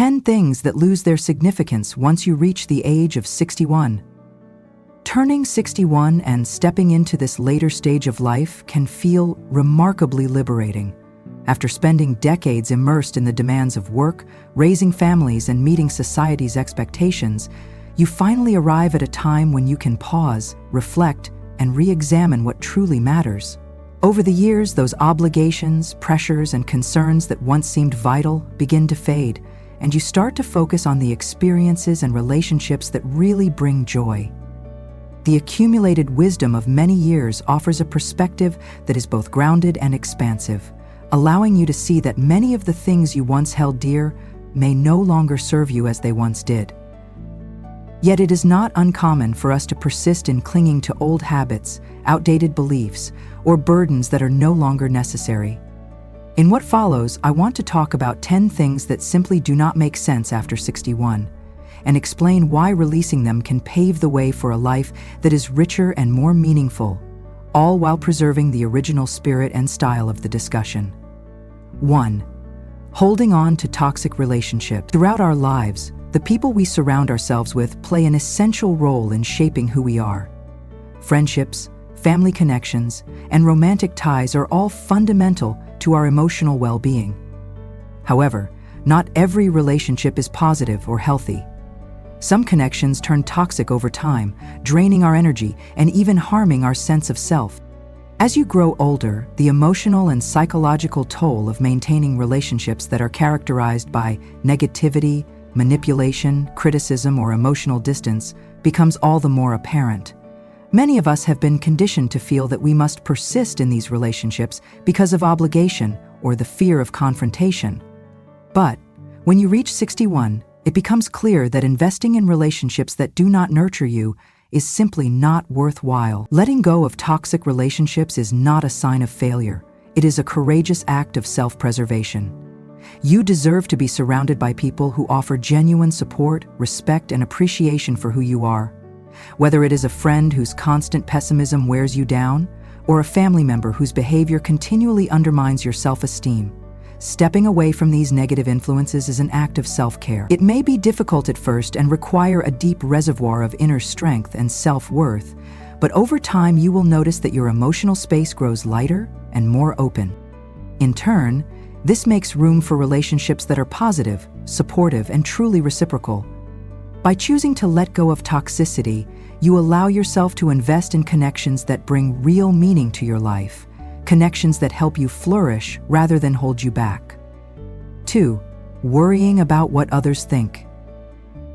10 things that lose their significance once you reach the age of 61. Turning 61 and stepping into this later stage of life can feel remarkably liberating. After spending decades immersed in the demands of work, raising families, and meeting society's expectations, you finally arrive at a time when you can pause, reflect, and re-examine what truly matters. Over the years, those obligations, pressures, and concerns that once seemed vital begin to fade, and you start to focus on the experiences and relationships that really bring joy. The accumulated wisdom of many years offers a perspective that is both grounded and expansive, allowing you to see that many of the things you once held dear may no longer serve you as they once did. Yet it is not uncommon for us to persist in clinging to old habits, outdated beliefs, or burdens that are no longer necessary. In what follows, I want to talk about 10 things that simply do not make sense after 61, and explain why releasing them can pave the way for a life that is richer and more meaningful, all while preserving the original spirit and style of the discussion. 1. Holding on to toxic relationships. Throughout our lives, the people we surround ourselves with play an essential role in shaping who we are. Friendships, family connections, and romantic ties are all fundamental to our emotional well-being. However, not every relationship is positive or healthy. Some connections turn toxic over time, draining our energy and even harming our sense of self. As you grow older, the emotional and psychological toll of maintaining relationships that are characterized by negativity, manipulation, criticism, or emotional distance becomes all the more apparent. Many of us have been conditioned to feel that we must persist in these relationships because of obligation or the fear of confrontation. But when you reach 61, it becomes clear that investing in relationships that do not nurture you is simply not worthwhile. Letting go of toxic relationships is not a sign of failure. It is a courageous act of self-preservation. You deserve to be surrounded by people who offer genuine support, respect, and appreciation for who you are. Whether it is a friend whose constant pessimism wears you down, or a family member whose behavior continually undermines your self-esteem, stepping away from these negative influences is an act of self-care. It may be difficult at first and require a deep reservoir of inner strength and self-worth, but over time you will notice that your emotional space grows lighter and more open. In turn, this makes room for relationships that are positive, supportive, and truly reciprocal. By choosing to let go of toxicity, you allow yourself to invest in connections that bring real meaning to your life, connections that help you flourish rather than hold you back. 2. Worrying about what others think.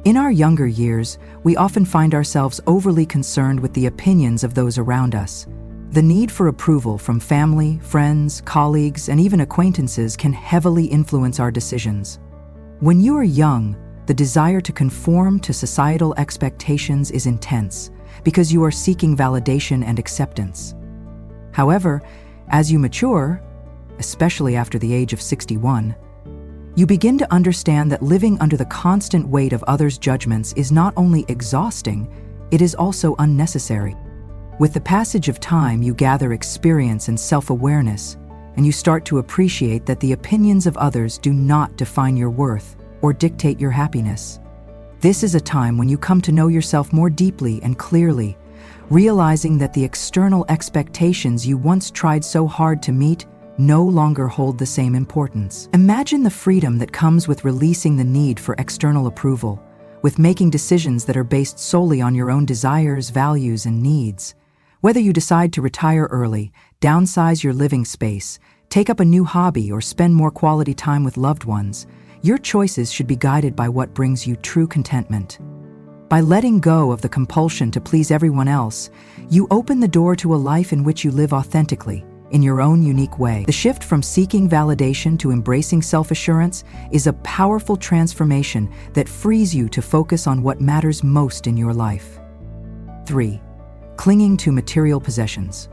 In our younger years, we often find ourselves overly concerned with the opinions of those around us. The need for approval from family, friends, colleagues, and even acquaintances can heavily influence our decisions. When you are young, the desire to conform to societal expectations is intense because you are seeking validation and acceptance. However, as you mature, especially after the age of 61, you begin to understand that living under the constant weight of others' judgments is not only exhausting, it is also unnecessary. With the passage of time, you gather experience and self-awareness, and you start to appreciate that the opinions of others do not define your worth or dictate your happiness. This is a time when you come to know yourself more deeply and clearly, realizing that the external expectations you once tried so hard to meet no longer hold the same importance. Imagine the freedom that comes with releasing the need for external approval, with making decisions that are based solely on your own desires, values, and needs. Whether you decide to retire early, downsize your living space, take up a new hobby, or spend more quality time with loved ones, your choices should be guided by what brings you true contentment. By letting go of the compulsion to please everyone else, you open the door to a life in which you live authentically, in your own unique way. The shift from seeking validation to embracing self-assurance is a powerful transformation that frees you to focus on what matters most in your life. 3. Clinging to material possessions.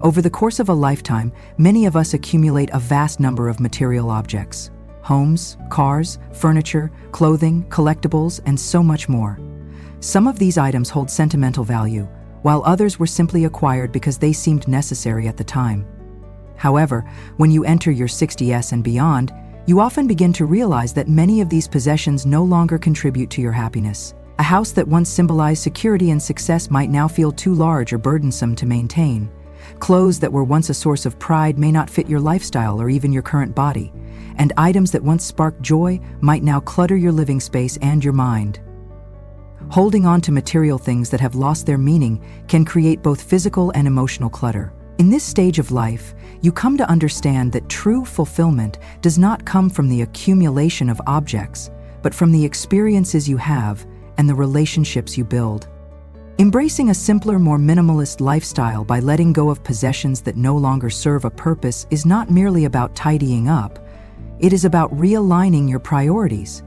Over the course of a lifetime, many of us accumulate a vast number of material objects: homes, cars, furniture, clothing, collectibles, and so much more. Some of these items hold sentimental value, while others were simply acquired because they seemed necessary at the time. However, when you enter your 60s and beyond, you often begin to realize that many of these possessions no longer contribute to your happiness. A house that once symbolized security and success might now feel too large or burdensome to maintain. Clothes that were once a source of pride may not fit your lifestyle or even your current body. And items that once sparked joy might now clutter your living space and your mind. Holding on to material things that have lost their meaning can create both physical and emotional clutter. In this stage of life, you come to understand that true fulfillment does not come from the accumulation of objects, but from the experiences you have and the relationships you build. Embracing a simpler, more minimalist lifestyle by letting go of possessions that no longer serve a purpose is not merely about tidying up, it is about realigning your priorities.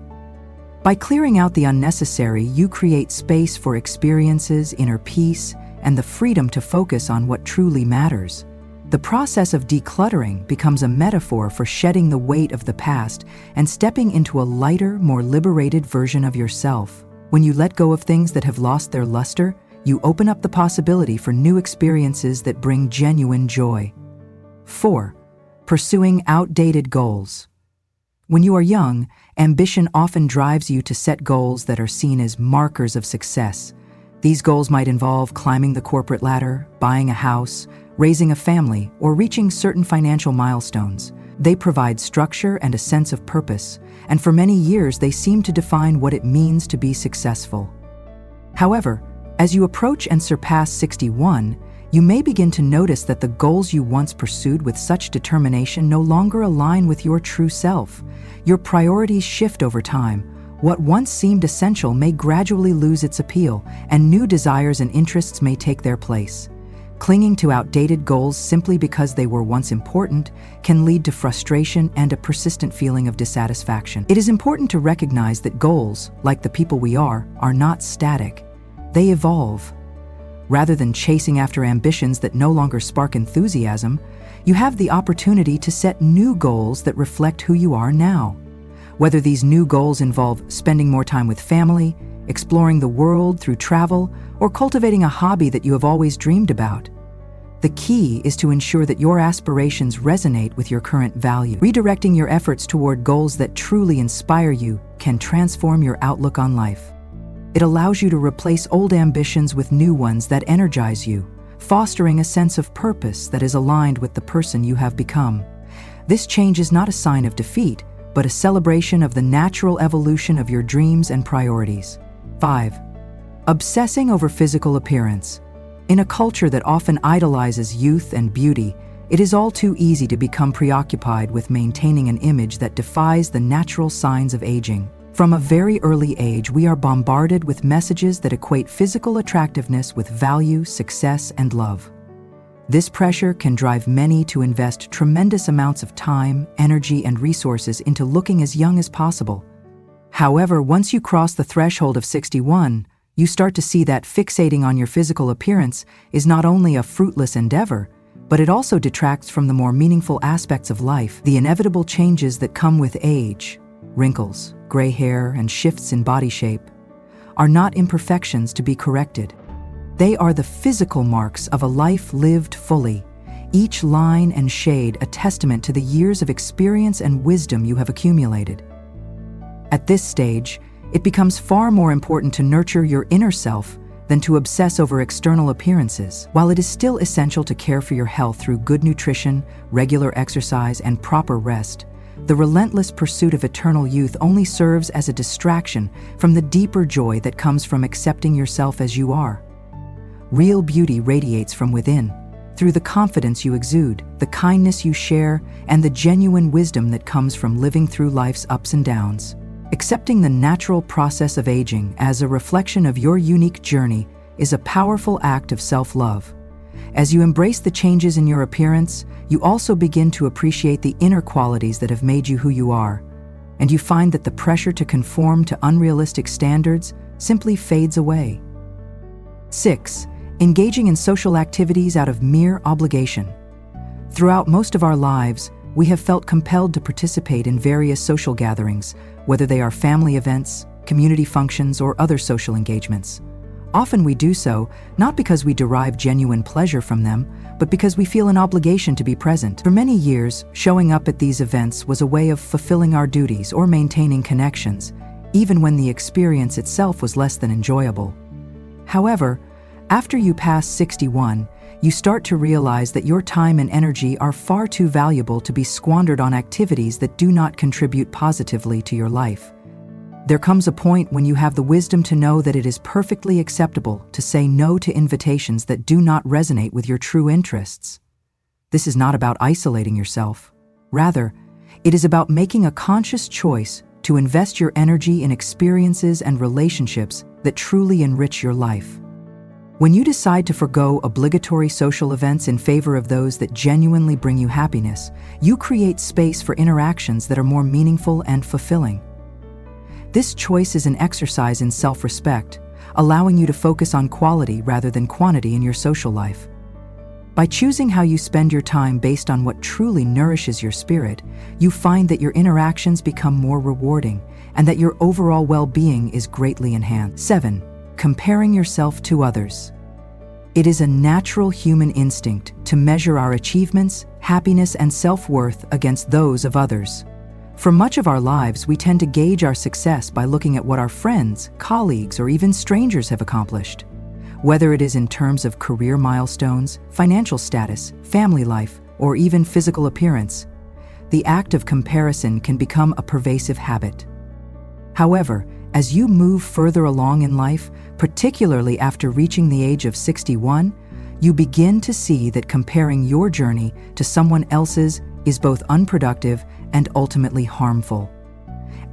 By clearing out the unnecessary, you create space for experiences, inner peace, and the freedom to focus on what truly matters. The process of decluttering becomes a metaphor for shedding the weight of the past and stepping into a lighter, more liberated version of yourself. When you let go of things that have lost their luster, you open up the possibility for new experiences that bring genuine joy. 4. Pursuing outdated goals. When you are young, ambition often drives you to set goals that are seen as markers of success. These goals might involve climbing the corporate ladder, buying a house, raising a family, or reaching certain financial milestones. They provide structure and a sense of purpose, and for many years they seem to define what it means to be successful. However, as you approach and surpass 61, you may begin to notice that the goals you once pursued with such determination no longer align with your true self. Your priorities shift over time. What once seemed essential may gradually lose its appeal, and new desires and interests may take their place. Clinging to outdated goals simply because they were once important can lead to frustration and a persistent feeling of dissatisfaction. It is important to recognize that goals, like the people we are not static. They evolve. Rather than chasing after ambitions that no longer spark enthusiasm, you have the opportunity to set new goals that reflect who you are now. Whether these new goals involve spending more time with family, exploring the world through travel, or cultivating a hobby that you have always dreamed about. The key is to ensure that your aspirations resonate with your current value. Redirecting your efforts toward goals that truly inspire you can transform your outlook on life. It allows you to replace old ambitions with new ones that energize you, fostering a sense of purpose that is aligned with the person you have become. This change is not a sign of defeat, but a celebration of the natural evolution of your dreams and priorities. 5. Obsessing over physical appearance. In a culture that often idolizes youth and beauty, it is all too easy to become preoccupied with maintaining an image that defies the natural signs of aging. From a very early age, we are bombarded with messages that equate physical attractiveness with value, success, and love. This pressure can drive many to invest tremendous amounts of time, energy, and resources into looking as young as possible. However, once you cross the threshold of 61, you start to see that fixating on your physical appearance is not only a fruitless endeavor, but it also detracts from the more meaningful aspects of life, the inevitable changes that come with age. Wrinkles, gray hair, and shifts in body shape are not imperfections to be corrected. They are the physical marks of a life lived fully, each line and shade a testament to the years of experience and wisdom you have accumulated. At this stage, it becomes far more important to nurture your inner self than to obsess over external appearances. While it is still essential to care for your health through good nutrition, regular exercise, and proper rest, the relentless pursuit of eternal youth only serves as a distraction from the deeper joy that comes from accepting yourself as you are. Real beauty radiates from within, through the confidence you exude, the kindness you share, and the genuine wisdom that comes from living through life's ups and downs. Accepting the natural process of aging as a reflection of your unique journey is a powerful act of self-love. As you embrace the changes in your appearance, you also begin to appreciate the inner qualities that have made you who you are, and you find that the pressure to conform to unrealistic standards simply fades away. 6. Engaging in social activities out of mere obligation. Throughout most of our lives, we have felt compelled to participate in various social gatherings, whether they are family events, community functions, or other social engagements. Often we do so, not because we derive genuine pleasure from them, but because we feel an obligation to be present. For many years, showing up at these events was a way of fulfilling our duties or maintaining connections, even when the experience itself was less than enjoyable. However, after you pass 61, you start to realize that your time and energy are far too valuable to be squandered on activities that do not contribute positively to your life. There comes a point when you have the wisdom to know that it is perfectly acceptable to say no to invitations that do not resonate with your true interests. This is not about isolating yourself. Rather, it is about making a conscious choice to invest your energy in experiences and relationships that truly enrich your life. When you decide to forgo obligatory social events in favor of those that genuinely bring you happiness, you create space for interactions that are more meaningful and fulfilling. This choice is an exercise in self-respect, allowing you to focus on quality rather than quantity in your social life. By choosing how you spend your time based on what truly nourishes your spirit, you find that your interactions become more rewarding and that your overall well-being is greatly enhanced. 7. Comparing yourself to others. It is a natural human instinct to measure our achievements, happiness, and self-worth against those of others. For much of our lives, we tend to gauge our success by looking at what our friends, colleagues, or even strangers have accomplished. Whether it is in terms of career milestones, financial status, family life, or even physical appearance, the act of comparison can become a pervasive habit. However, as you move further along in life, particularly after reaching the age of 61, you begin to see that comparing your journey to someone else's is both unproductive and ultimately harmful.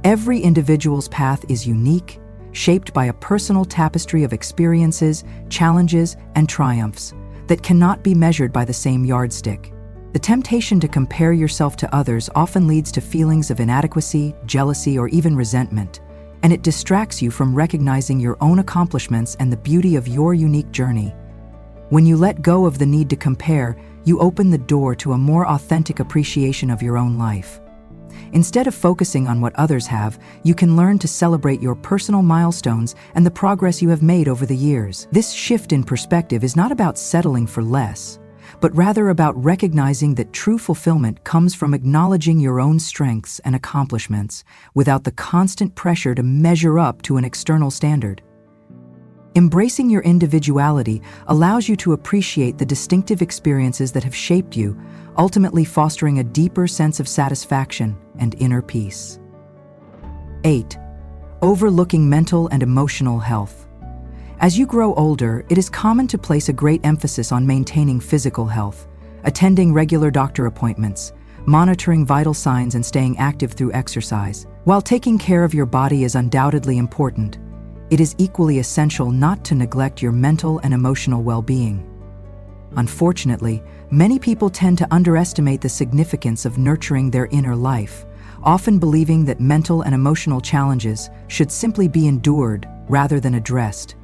Every individual's path is unique, shaped by a personal tapestry of experiences, challenges, and triumphs that cannot be measured by the same yardstick. The temptation to compare yourself to others often leads to feelings of inadequacy, jealousy, or even resentment, and it distracts you from recognizing your own accomplishments and the beauty of your unique journey. When you let go of the need to compare, you open the door to a more authentic appreciation of your own life. Instead of focusing on what others have, you can learn to celebrate your personal milestones and the progress you have made over the years. This shift in perspective is not about settling for less, but rather about recognizing that true fulfillment comes from acknowledging your own strengths and accomplishments without the constant pressure to measure up to an external standard. Embracing your individuality allows you to appreciate the distinctive experiences that have shaped you, ultimately fostering a deeper sense of satisfaction and inner peace. 8. Overlooking mental and emotional health. As you grow older, it is common to place a great emphasis on maintaining physical health, attending regular doctor appointments, monitoring vital signs, and staying active through exercise. While taking care of your body is undoubtedly important, it is equally essential not to neglect your mental and emotional well-being. Unfortunately, many people tend to underestimate the significance of nurturing their inner life, often believing that mental and emotional challenges should simply be endured rather than addressed.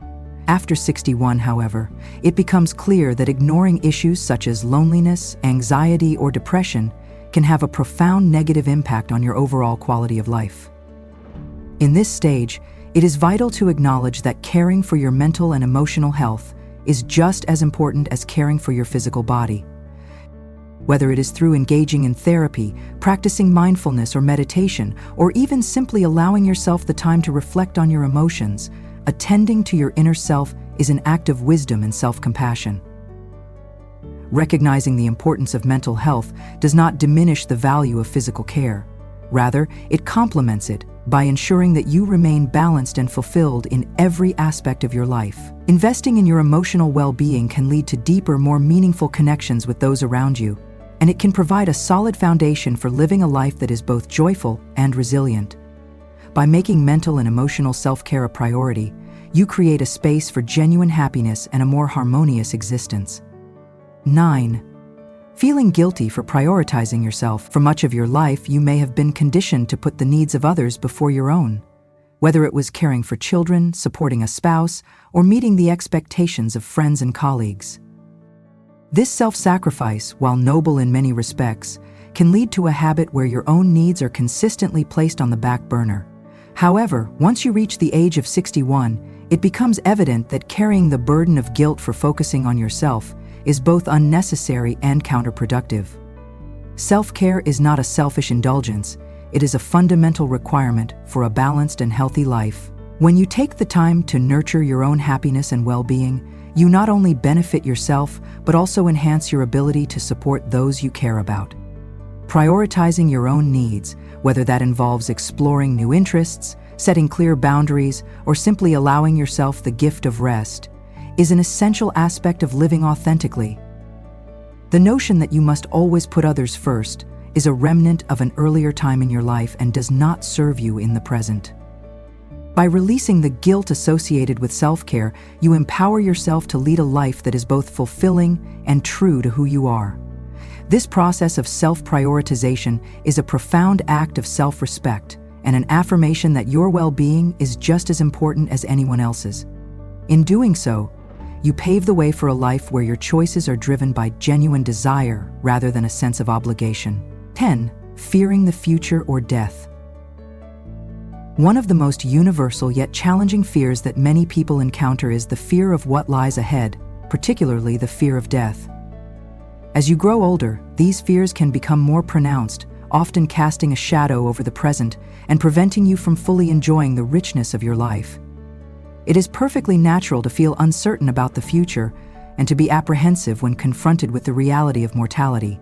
After 61, however, it becomes clear that ignoring issues such as loneliness, anxiety, or depression can have a profound negative impact on your overall quality of life. In this stage, it is vital to acknowledge that caring for your mental and emotional health is just as important as caring for your physical body. Whether it is through engaging in therapy, practicing mindfulness or meditation, or even simply allowing yourself the time to reflect on your emotions, attending to your inner self is an act of wisdom and self-compassion. Recognizing the importance of mental health does not diminish the value of physical care. Rather, it complements it by ensuring that you remain balanced and fulfilled in every aspect of your life. Investing in your emotional well-being can lead to deeper, more meaningful connections with those around you, and it can provide a solid foundation for living a life that is both joyful and resilient. By making mental and emotional self-care a priority, you create a space for genuine happiness and a more harmonious existence. 9. Feeling guilty for prioritizing yourself. For much of your life, you may have been conditioned to put the needs of others before your own. Whether it was caring for children, supporting a spouse, or meeting the expectations of friends and colleagues. This self-sacrifice, while noble in many respects, can lead to a habit where your own needs are consistently placed on the back burner. However, once you reach the age of 61, it becomes evident that carrying the burden of guilt for focusing on yourself is both unnecessary and counterproductive. Self-care is not a selfish indulgence, it is a fundamental requirement for a balanced and healthy life. When you take the time to nurture your own happiness and well-being, you not only benefit yourself, but also enhance your ability to support those you care about. Prioritizing your own needs, whether that involves exploring new interests, setting clear boundaries, or simply allowing yourself the gift of rest, is an essential aspect of living authentically. The notion that you must always put others first is a remnant of an earlier time in your life and does not serve you in the present. By releasing the guilt associated with self-care, you empower yourself to lead a life that is both fulfilling and true to who you are. This process of self-prioritization is a profound act of self-respect and an affirmation that your well-being is just as important as anyone else's. In doing so, you pave the way for a life where your choices are driven by genuine desire rather than a sense of obligation. 10. Fearing the future or death. One of the most universal yet challenging fears that many people encounter is the fear of what lies ahead, particularly the fear of death. As you grow older, these fears can become more pronounced, often casting a shadow over the present and preventing you from fully enjoying the richness of your life. It is perfectly natural to feel uncertain about the future and to be apprehensive when confronted with the reality of mortality.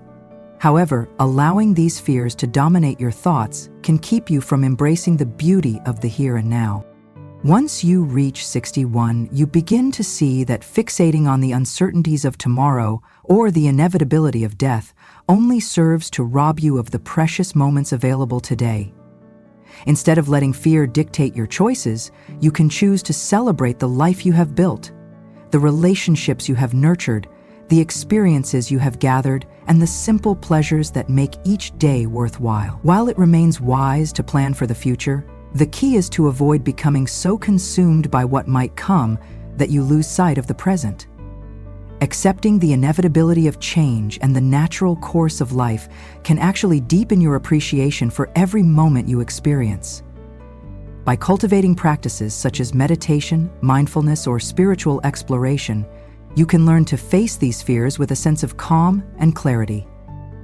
However, allowing these fears to dominate your thoughts can keep you from embracing the beauty of the here and now. Once you reach 61, you begin to see that fixating on the uncertainties of tomorrow or the inevitability of death only serves to rob you of the precious moments available today. Instead of letting fear dictate your choices, you can choose to celebrate the life you have built, the relationships you have nurtured, the experiences you have gathered, and the simple pleasures that make each day worthwhile. While it remains wise to plan for the future, the key is to avoid becoming so consumed by what might come that you lose sight of the present. Accepting the inevitability of change and the natural course of life can actually deepen your appreciation for every moment you experience. By cultivating practices such as meditation, mindfulness, or spiritual exploration, you can learn to face these fears with a sense of calm and clarity.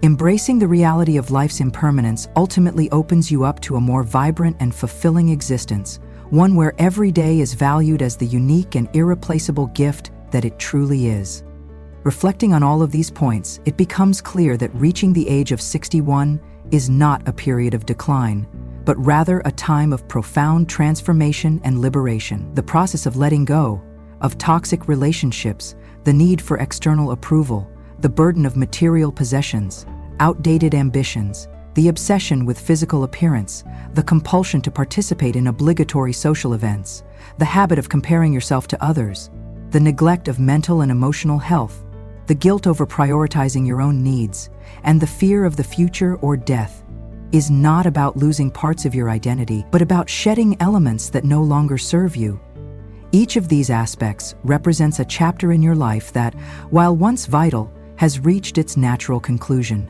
Embracing the reality of life's impermanence ultimately opens you up to a more vibrant and fulfilling existence, one where every day is valued as the unique and irreplaceable gift that it truly is. Reflecting on all of these points, it becomes clear that reaching the age of 61 is not a period of decline, but rather a time of profound transformation and liberation. The process of letting go of toxic relationships, the need for external approval, the burden of material possessions, outdated ambitions, the obsession with physical appearance, the compulsion to participate in obligatory social events, the habit of comparing yourself to others, the neglect of mental and emotional health, the guilt over prioritizing your own needs, and the fear of the future or death is not about losing parts of your identity, but about shedding elements that no longer serve you. Each of these aspects represents a chapter in your life that, while once vital, has reached its natural conclusion.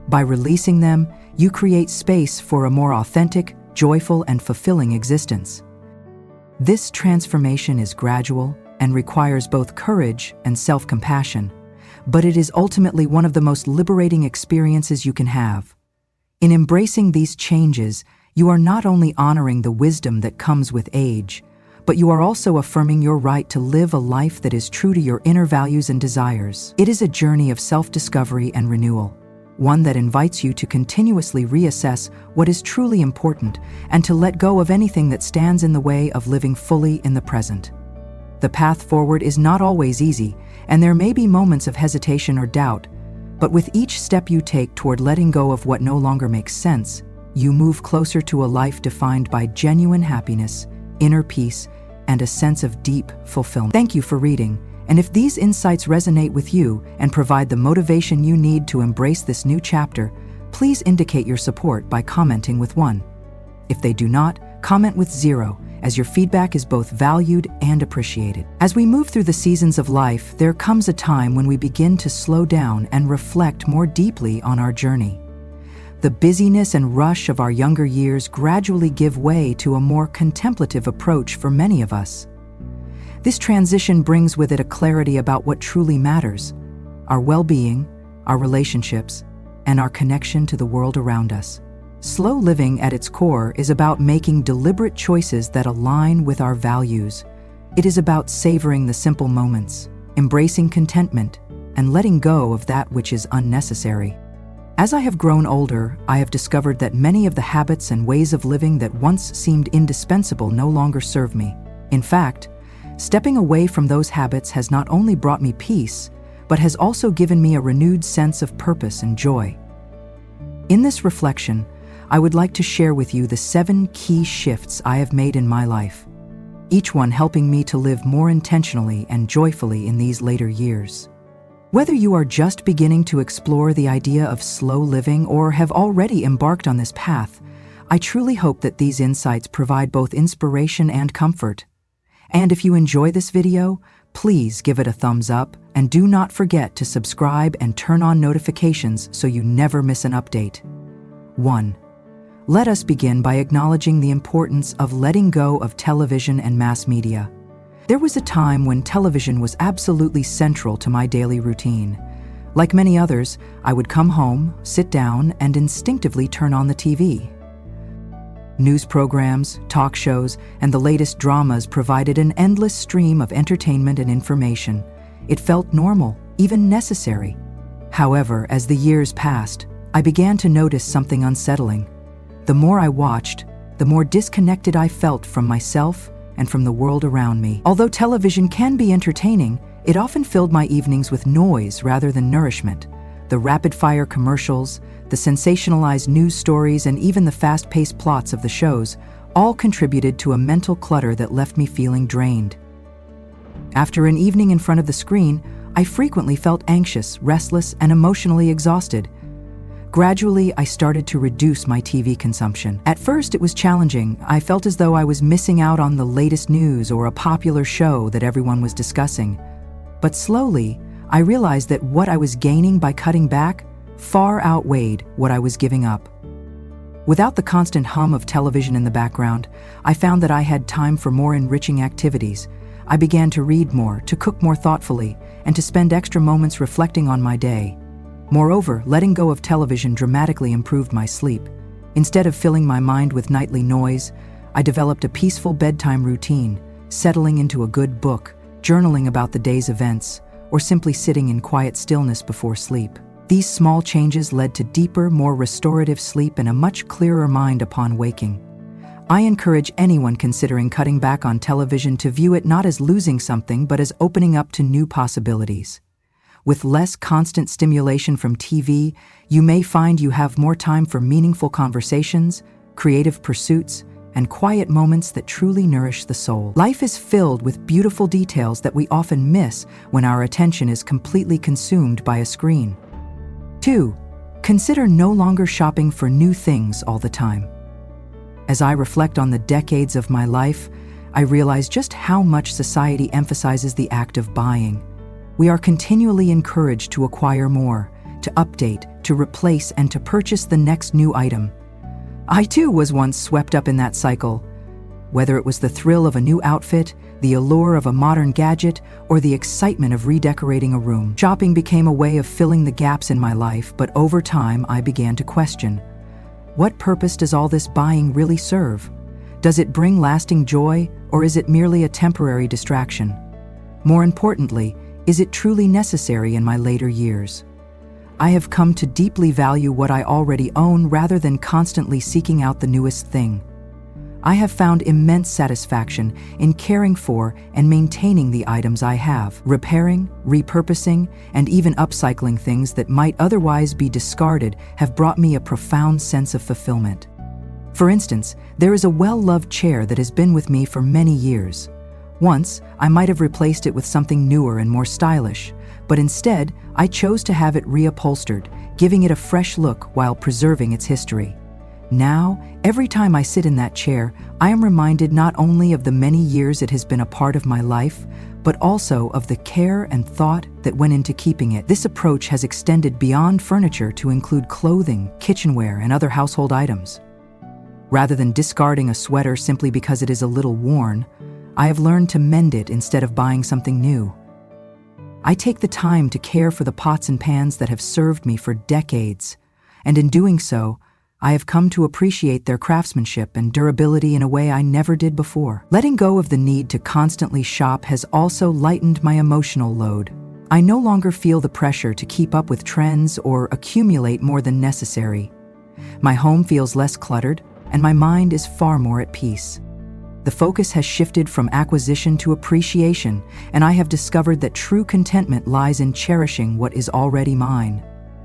By releasing them, you create space for a more authentic, joyful, and fulfilling existence. This transformation is gradual and requires both courage and self-compassion, but it is ultimately one of the most liberating experiences you can have. In embracing these changes, you are not only honoring the wisdom that comes with age, but you are also affirming your right to live a life that is true to your inner values and desires. It is a journey of self-discovery and renewal, one that invites you to continuously reassess what is truly important and to let go of anything that stands in the way of living fully in the present. The path forward is not always easy, and there may be moments of hesitation or doubt, but with each step you take toward letting go of what no longer makes sense, you move closer to a life defined by genuine happiness, inner peace, and a sense of deep fulfillment. Thank you for reading, and if these insights resonate with you and provide the motivation you need to embrace this new chapter, please indicate your support by commenting with 1. If they do not, comment with 0, as your feedback is both valued and appreciated. As we move through the seasons of life, there comes a time when we begin to slow down and reflect more deeply on our journey. The busyness and rush of our younger years gradually give way to a more contemplative approach for many of us. This transition brings with it a clarity about what truly matters: our well-being, our relationships, and our connection to the world around us. Slow living at its core is about making deliberate choices that align with our values. It is about savoring the simple moments, embracing contentment, and letting go of that which is unnecessary. As I have grown older, I have discovered that many of the habits and ways of living that once seemed indispensable no longer serve me. In fact, stepping away from those habits has not only brought me peace, but has also given me a renewed sense of purpose and joy. In this reflection, I would like to share with you the 7 key shifts I have made in my life, each one helping me to live more intentionally and joyfully in these later years. Whether you are just beginning to explore the idea of slow living or have already embarked on this path, I truly hope that these insights provide both inspiration and comfort. And if you enjoy this video, please give it a thumbs up and do not forget to subscribe and turn on notifications so you never miss an update. 1. Let us begin by acknowledging the importance of letting go of television and mass media. There was a time when television was absolutely central to my daily routine. Like many others, I would come home, sit down, and instinctively turn on the TV. News programs, talk shows, and the latest dramas provided an endless stream of entertainment and information. It felt normal, even necessary. However, as the years passed, I began to notice something unsettling. The more I watched, the more disconnected I felt from myself and from the world around me. Although television can be entertaining, it often filled my evenings with noise rather than nourishment. The rapid-fire commercials, the sensationalized news stories, and even the fast-paced plots of the shows all contributed to a mental clutter that left me feeling drained. After an evening in front of the screen, I frequently felt anxious, restless, and emotionally exhausted. Gradually, I started to reduce my TV consumption. At first, it was challenging. I felt as though I was missing out on the latest news or a popular show that everyone was discussing. But slowly, I realized that what I was gaining by cutting back far outweighed what I was giving up. Without the constant hum of television in the background, I found that I had time for more enriching activities. I began to read more, to cook more thoughtfully, and to spend extra moments reflecting on my day. Moreover, letting go of television dramatically improved my sleep. Instead of filling my mind with nightly noise, I developed a peaceful bedtime routine, settling into a good book, journaling about the day's events, or simply sitting in quiet stillness before sleep. These small changes led to deeper, more restorative sleep and a much clearer mind upon waking. I encourage anyone considering cutting back on television to view it not as losing something, but as opening up to new possibilities. With less constant stimulation from TV, you may find you have more time for meaningful conversations, creative pursuits, and quiet moments that truly nourish the soul. Life is filled with beautiful details that we often miss when our attention is completely consumed by a screen. 2. Consider no longer shopping for new things all the time. As I reflect on the decades of my life, I realize just how much society emphasizes the act of buying. We are continually encouraged to acquire more, to update, to replace, and to purchase the next new item. I too was once swept up in that cycle. Whether it was the thrill of a new outfit, the allure of a modern gadget, or the excitement of redecorating a room, shopping became a way of filling the gaps in my life, but over time I began to question, what purpose does all this buying really serve? Does it bring lasting joy, or is it merely a temporary distraction? More importantly, is it truly necessary in my later years? I have come to deeply value what I already own rather than constantly seeking out the newest thing. I have found immense satisfaction in caring for and maintaining the items I have, repairing, repurposing, and even upcycling things that might otherwise be discarded have brought me a profound sense of fulfillment. For instance, there is a well-loved chair that has been with me for many years. Once, I might have replaced it with something newer and more stylish, but instead, I chose to have it reupholstered, giving it a fresh look while preserving its history. Now, every time I sit in that chair, I am reminded not only of the many years it has been a part of my life, but also of the care and thought that went into keeping it. This approach has extended beyond furniture to include clothing, kitchenware, and other household items. Rather than discarding a sweater simply because it is a little worn, I have learned to mend it instead of buying something new. I take the time to care for the pots and pans that have served me for decades, and in doing so, I have come to appreciate their craftsmanship and durability in a way I never did before. Letting go of the need to constantly shop has also lightened my emotional load. I no longer feel the pressure to keep up with trends or accumulate more than necessary. My home feels less cluttered, and my mind is far more at peace. The focus has shifted from acquisition to appreciation, and I have discovered that true contentment lies in cherishing what is already mine.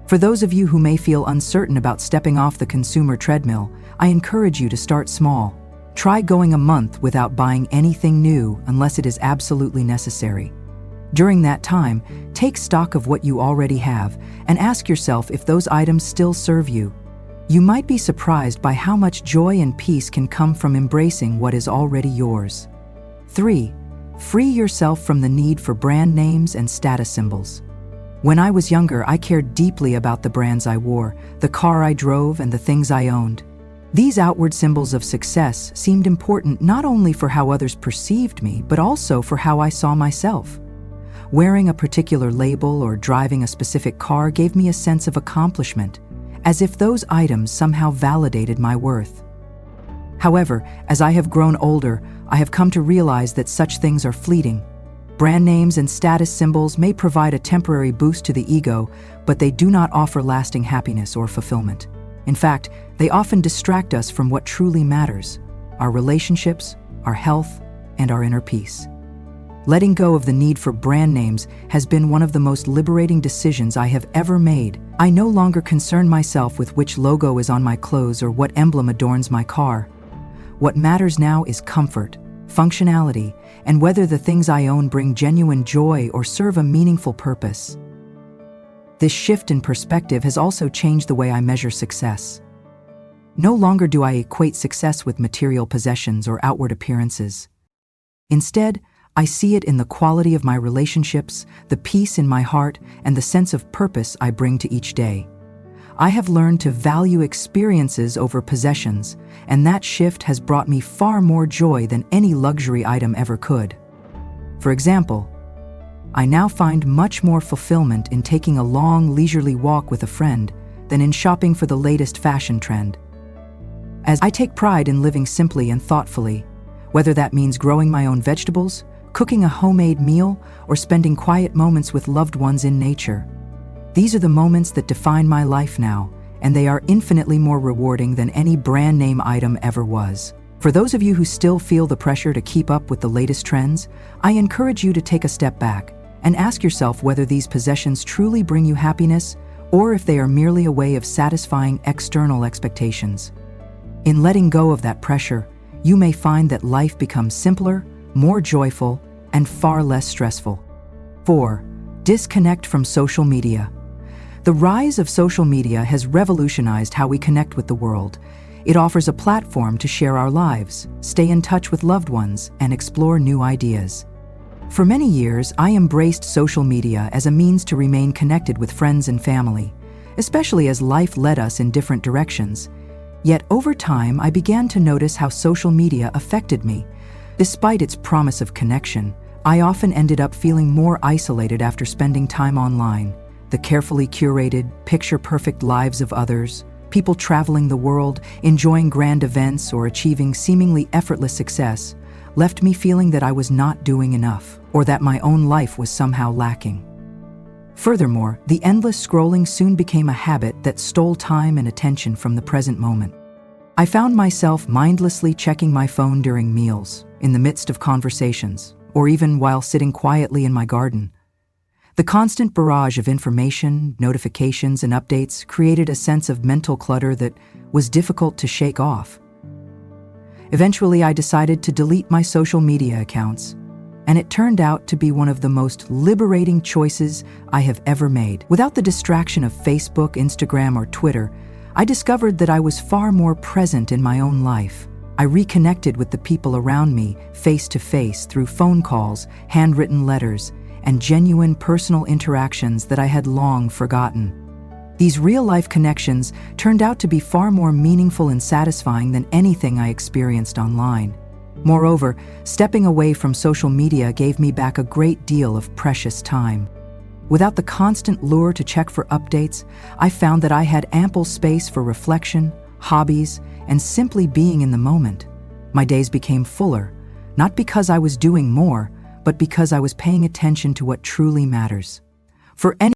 For those of you who may feel uncertain about stepping off the consumer treadmill, I encourage you to start small. Try going a month without buying anything new unless it is absolutely necessary. During that time, take stock of what you already have and ask yourself if those items still serve you. You might be surprised by how much joy and peace can come from embracing what is already yours. 3. Free yourself from the need for brand names and status symbols. When I was younger, I cared deeply about the brands I wore, the car I drove, and the things I owned. These outward symbols of success seemed important not only for how others perceived me, but also for how I saw myself. Wearing a particular label or driving a specific car gave me a sense of accomplishment, as if those items somehow validated my worth. However, as I have grown older, I have come to realize that such things are fleeting. Brand names and status symbols may provide a temporary boost to the ego, but they do not offer lasting happiness or fulfillment. In fact, they often distract us from what truly matters: our relationships, our health, and our inner peace. Letting go of the need for brand names has been one of the most liberating decisions I have ever made. I no longer concern myself with which logo is on my clothes or what emblem adorns my car. What matters now is comfort, functionality, and whether the things I own bring genuine joy or serve a meaningful purpose. This shift in perspective has also changed the way I measure success. No longer do I equate success with material possessions or outward appearances. Instead, I see it in the quality of my relationships, the peace in my heart, and the sense of purpose I bring to each day. I have learned to value experiences over possessions, and that shift has brought me far more joy than any luxury item ever could. For example, I now find much more fulfillment in taking a long, leisurely walk with a friend than in shopping for the latest fashion trend. As I take pride in living simply and thoughtfully, whether that means growing my own vegetables, cooking a homemade meal, or spending quiet moments with loved ones in nature. These are the moments that define my life now, and they are infinitely more rewarding than any brand name item ever was. For those of you who still feel the pressure to keep up with the latest trends, I encourage you to take a step back and ask yourself whether these possessions truly bring you happiness or if they are merely a way of satisfying external expectations. In letting go of that pressure, you may find that life becomes simpler, more joyful, and far less stressful. 4. Disconnect from social media. The rise of social media has revolutionized how we connect with the world. It offers a platform to share our lives, stay in touch with loved ones, and explore new ideas. For many years, I embraced social media as a means to remain connected with friends and family, especially as life led us in different directions. Yet over time, I began to notice how social media affected me. Despite its promise of connection, I often ended up feeling more isolated after spending time online. The carefully curated, picture-perfect lives of others, people traveling the world, enjoying grand events, or achieving seemingly effortless success, left me feeling that I was not doing enough, or that my own life was somehow lacking. Furthermore, the endless scrolling soon became a habit that stole time and attention from the present moment. I found myself mindlessly checking my phone during meals, in the midst of conversations, or even while sitting quietly in my garden. The constant barrage of information, notifications, and updates created a sense of mental clutter that was difficult to shake off. Eventually, I decided to delete my social media accounts, and it turned out to be one of the most liberating choices I have ever made. Without the distraction of Facebook, Instagram, or Twitter, I discovered that I was far more present in my own life. I reconnected with the people around me face to face through phone calls, handwritten letters, and genuine personal interactions that I had long forgotten. These real-life connections turned out to be far more meaningful and satisfying than anything I experienced online. Moreover, stepping away from social media gave me back a great deal of precious time. Without the constant lure to check for updates, I found that I had ample space for reflection, hobbies, and simply being in the moment. My days became fuller, not because I was doing more, but because I was paying attention to what truly matters. For any